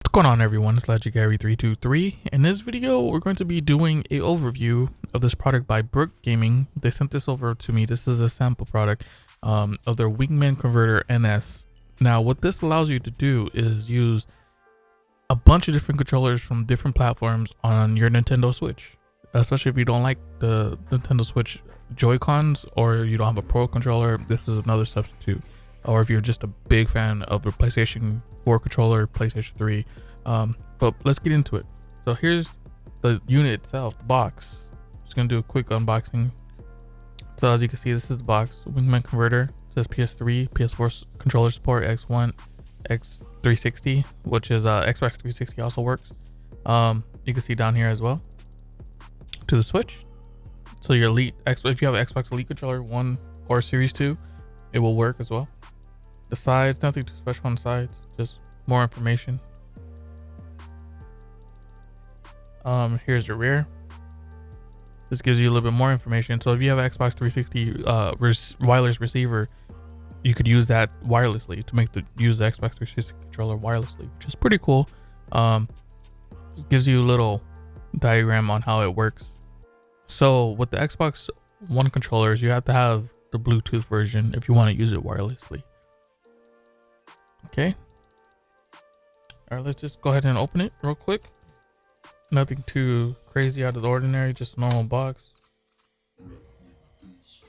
What's going on, everyone? It's Legendary323. In this video, we're going to be doing a overview of this product by Brook Gaming. They sent this over to me. This is a sample product of their Wingman Converter NS. Now, what this allows you to do is use a bunch of different controllers from different platforms on your Nintendo Switch, especially if you don't like the Nintendo Switch Joy-Cons or you don't have a Pro controller. This is another substitute. Or if you're just a big fan of the PlayStation 4 controller, PlayStation 3. But let's get into it. So here's the unit itself, the box. Just gonna do a quick unboxing. So as you can see, this is the box. Wingman Converter. It says PS3, PS4 controller support, X1, X360, which is Xbox 360 also works. You can see down here as well. To the Switch. So your Elite, if you have an Xbox Elite controller 1 or Series 2, it will work as well. The sides, nothing too special on the sides, just more information. Here's the rear. This gives you a little bit more information. So if you have an Xbox 360 wireless receiver, you could use that wirelessly to use the Xbox 360 controller wirelessly, which is pretty cool. Just gives you a little diagram on how it works. So with the Xbox One controllers, you have to have the Bluetooth version if you want to use it wirelessly. Okay. All right, let's just go ahead and open it real quick. Nothing too crazy out of the ordinary, just a normal box. Let's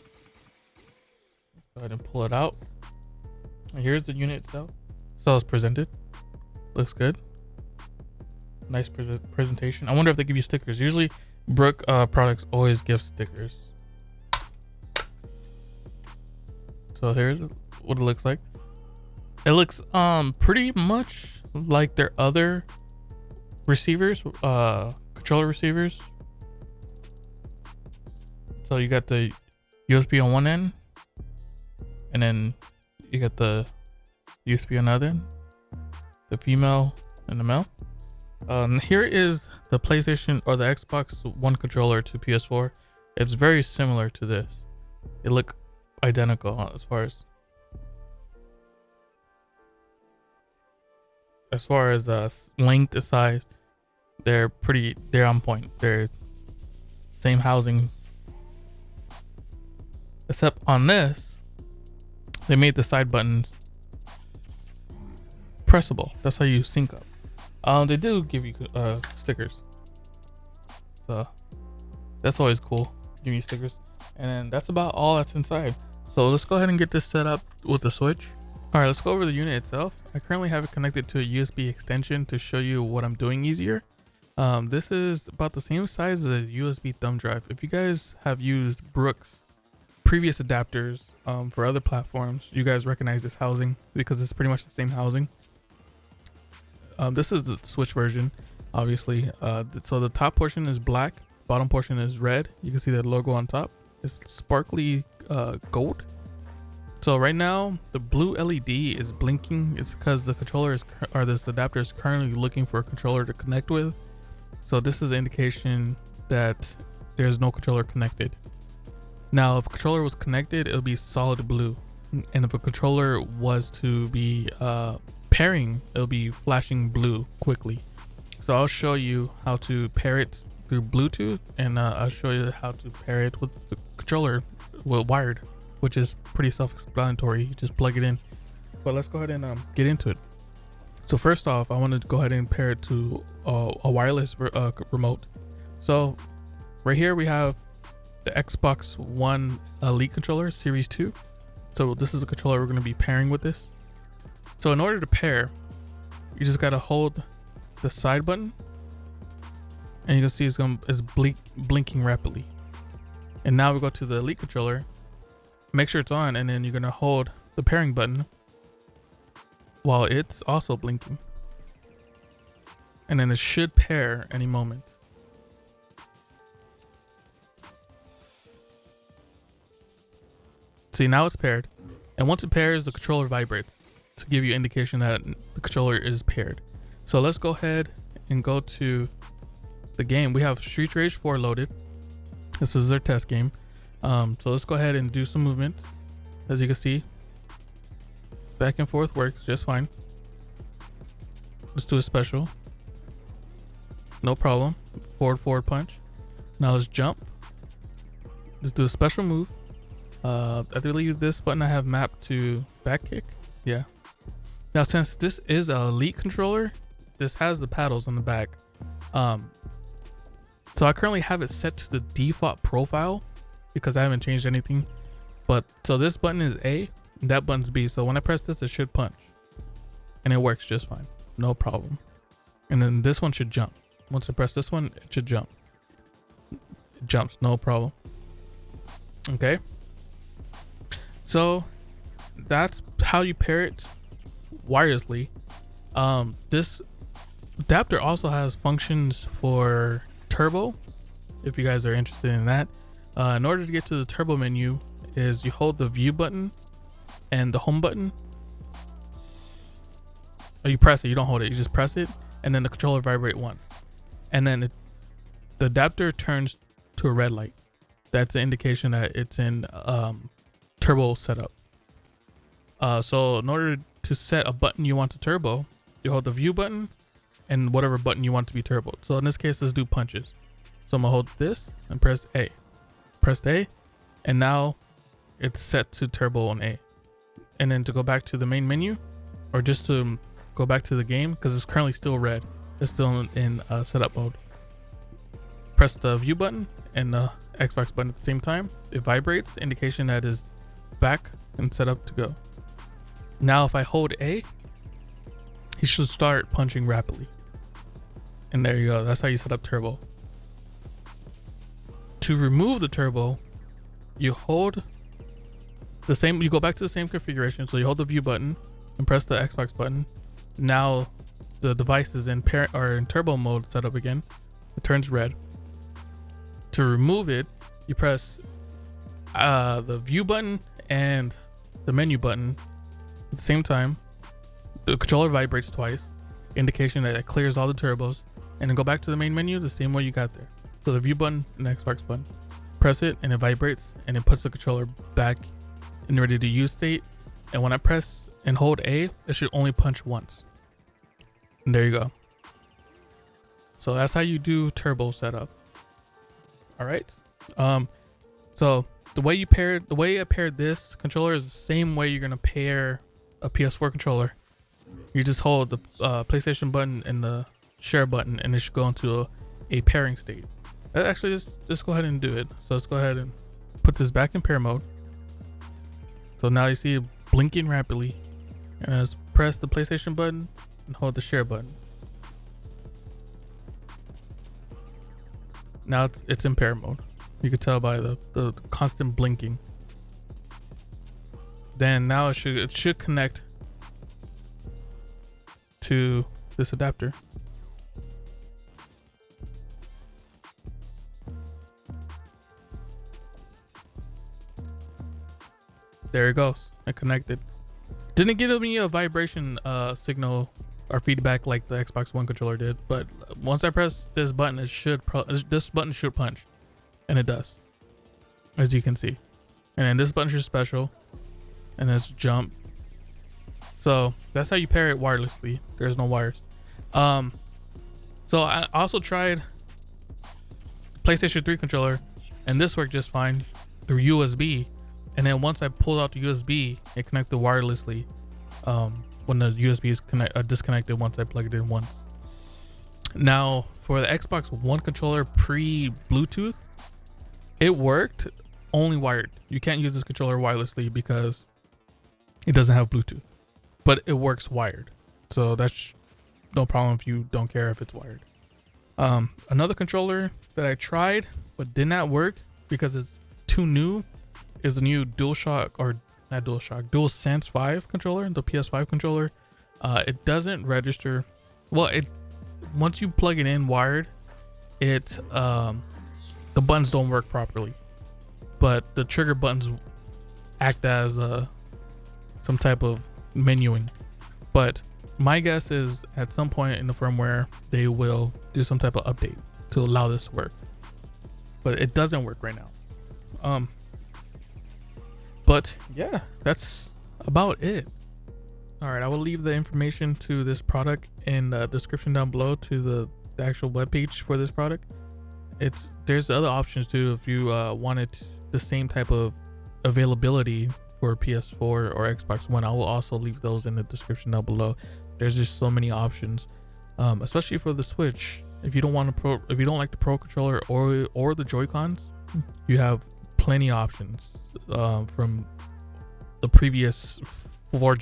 go ahead and pull it out. And here's the unit itself. So it's presented. Looks good. Nice presentation. I wonder if they give you stickers. Usually Brook products always give stickers. So here's what it looks like. It looks pretty much like their other receivers, controller receivers. So you got the USB on one end, and then you got the USB on the other end, the female and the male. Here is the PlayStation or the Xbox One controller to PS4. It's very similar to this. It look identical as far as length, size. They're on point. They're same housing, except on this they made the side buttons pressable. That's how you sync up. They do give you stickers, so that's always cool, give you stickers. And then that's about all that's inside. So let's go ahead and get this set up with the Switch. All right, let's go over the unit itself. I currently have it connected to a USB extension to show you what I'm doing easier. This is about the same size as a USB thumb drive. If you guys have used Brook's previous adapters for other platforms, you guys recognize this housing because it's pretty much the same housing. This is the Switch version, obviously. So the top portion is black, bottom portion is red. You can see that logo on top. It's sparkly gold. So right now the blue LED is blinking. It's because the controller this adapter is currently looking for a controller to connect with. So this is the indication that there's no controller connected. Now if a controller was connected, it would be solid blue, and if a controller was to be pairing, it'll be flashing blue quickly. So I'll show you how to pair it through Bluetooth, and I'll show you how to pair it with the controller wired, which is pretty self-explanatory. You just plug it in. But let's go ahead and get into it. So first off, I want to go ahead and pair it to a wireless remote. So right here we have the Xbox One Elite controller Series 2. So this is a controller we're going to be pairing with this. So in order to pair, you just got to hold the side button, and you can see it's blinking rapidly. And now we go to the Elite controller. Make sure it's on, and then you're gonna hold the pairing button while it's also blinking, and then it should pair any moment. See, now it's paired, and once it pairs, the controller vibrates to give you indication that the controller is paired. So let's go ahead and go to the game. We have Street Rage 4 loaded. This is their test game. So let's go ahead and do some movement. As you can see, back and forth works just fine. Let's do a special. No problem. Forward punch. Now let's jump. Let's do a special move. I believe this button I have mapped to back kick. Yeah. Now since this is an elite controller, this has the paddles on the back. So I currently have it set to the default profile because I haven't changed anything. But so this button is A, and that button's B. So when I press this, it should punch, and it works just fine, no problem. And then this one should jump. Once I press this one, it should jump. It jumps, no problem. Okay. So that's how you pair it wirelessly. This adapter also has functions for turbo, if you guys are interested in that. In order to get to the turbo menu is you hold the view button and the home button. Or you press it, you don't hold it, you just press it, and then the controller vibrate once, and then the adapter turns to a red light. That's an indication that it's in turbo setup. So in order to set a button you want to turbo, you hold the view button and whatever button you want to be turbo. So in this case, let's do punches. So I'm gonna hold this and press A. Press A, and now it's set to turbo on A. And then to go back to the main menu, or just to go back to the game, because it's currently still red, it's still in setup mode. Press the view button and the Xbox button at the same time. It vibrates, indication that is back and set up to go. Now if I hold A, he should start punching rapidly. And there you go, that's how you set up turbo. To remove the turbo, you hold the same, you go back to the same configuration. So you hold the view button and press the Xbox button. Now the device is in parent or in turbo mode set up again. It turns red. To remove it, you press the view button and the menu button at the same time. The controller vibrates twice, indication that it clears all the turbos, and then go back to the main menu the same way you got there. So the view button and the Xbox button, press it and it vibrates and it puts the controller back in ready to use state. And when I press and hold A, it should only punch once. And there you go. So that's how you do turbo setup. All right. So the way I paired this controller is the same way you're gonna pair a PS4 controller. You just hold the PlayStation button and the share button, and it should go into a pairing state. Actually, just go ahead and do it. So let's go ahead and put this back in pair mode. So now you see it blinking rapidly, and let's press the PlayStation button and hold the share button. Now it's in pair mode. You can tell by the constant blinking. Then now it should connect to this adapter. There it goes. It connected. Didn't give me a vibration signal or feedback like the Xbox One controller did, but once I press this button, this button should punch, and it does, as you can see. And then this button is special, and it's jump. So that's how you pair it wirelessly. There's no wires. So I also tried PlayStation 3 controller, and this worked just fine through USB. And then once I pulled out the USB, it connected wirelessly. When the USB is disconnected once I plug it in once. Now for the Xbox One controller pre-Bluetooth, it worked only wired. You can't use this controller wirelessly because it doesn't have Bluetooth, but it works wired. So that's no problem if you don't care if it's wired. Another controller that I tried but did not work because it's too new is the new DualSense 5 controller, the PS5 controller. It doesn't register. Well, once you plug it in wired, the buttons don't work properly, but the trigger buttons act as some type of menuing. But my guess is at some point in the firmware they will do some type of update to allow this to work, but it doesn't work right now. But yeah, that's about it. All right, I will leave the information to this product in the description down below to the actual webpage for this product. There's other options too if you wanted the same type of availability for PS4 or Xbox One. I will also leave those in the description down below. There's just so many options, especially for the Switch. If you don't like the Pro controller or the Joy-Cons, you have plenty of options from the previous four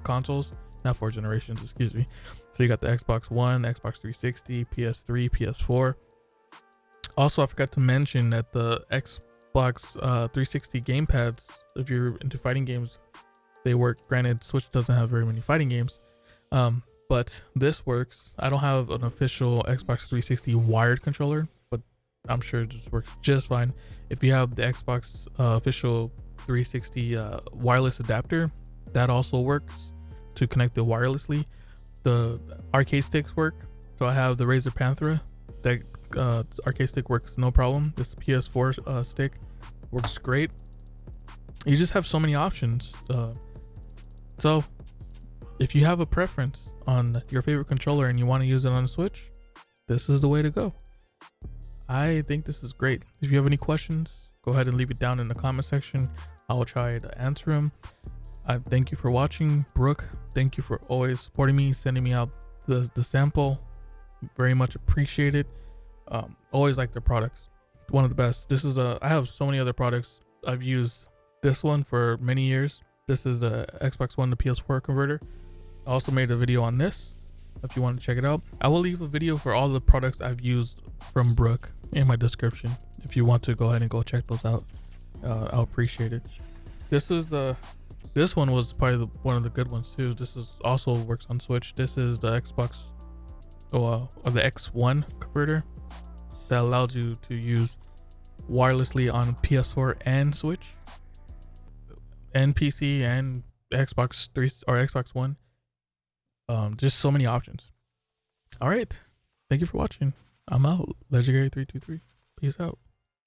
consoles, not 4 generations, excuse me. So you got the Xbox One, Xbox 360, PS3, PS4. Also, I forgot to mention that the Xbox 360 gamepads, if you're into fighting games, they work. Granted, Switch doesn't have very many fighting games, but this works. I don't have an official Xbox 360 wired controller, but I'm sure it just works just fine. If you have the Xbox official 360 wireless adapter, that also works to connect it wirelessly. The arcade sticks work. So I have the Razer Panthera. That arcade stick works no problem. This PS4 stick works great. You just have so many options. So if you have a preference on your favorite controller and you want to use it on a Switch, this is the way to go. I think this is great. If you have any questions, go ahead and leave it down in the comment section. I will try to answer them. I thank you for watching. Brook, thank you for always supporting me, sending me out the sample. Very much appreciated. Always like their products. One of the best. I have so many other products. I've used this one for many years. This is the Xbox One to PS4 converter. I also made a video on this if you want to check it out. I will leave a video for all the products I've used from Brook in my description if you want to go ahead and go check those out. I'll appreciate it. This one was probably one of the good ones too. This is also works on Switch. This is the Xbox or the X1 converter that allows you to use wirelessly on PS4 and Switch and PC and Xbox 3 or Xbox One. Just so many options. All right, thank you for watching. I'm out. Legendary 323. Peace out.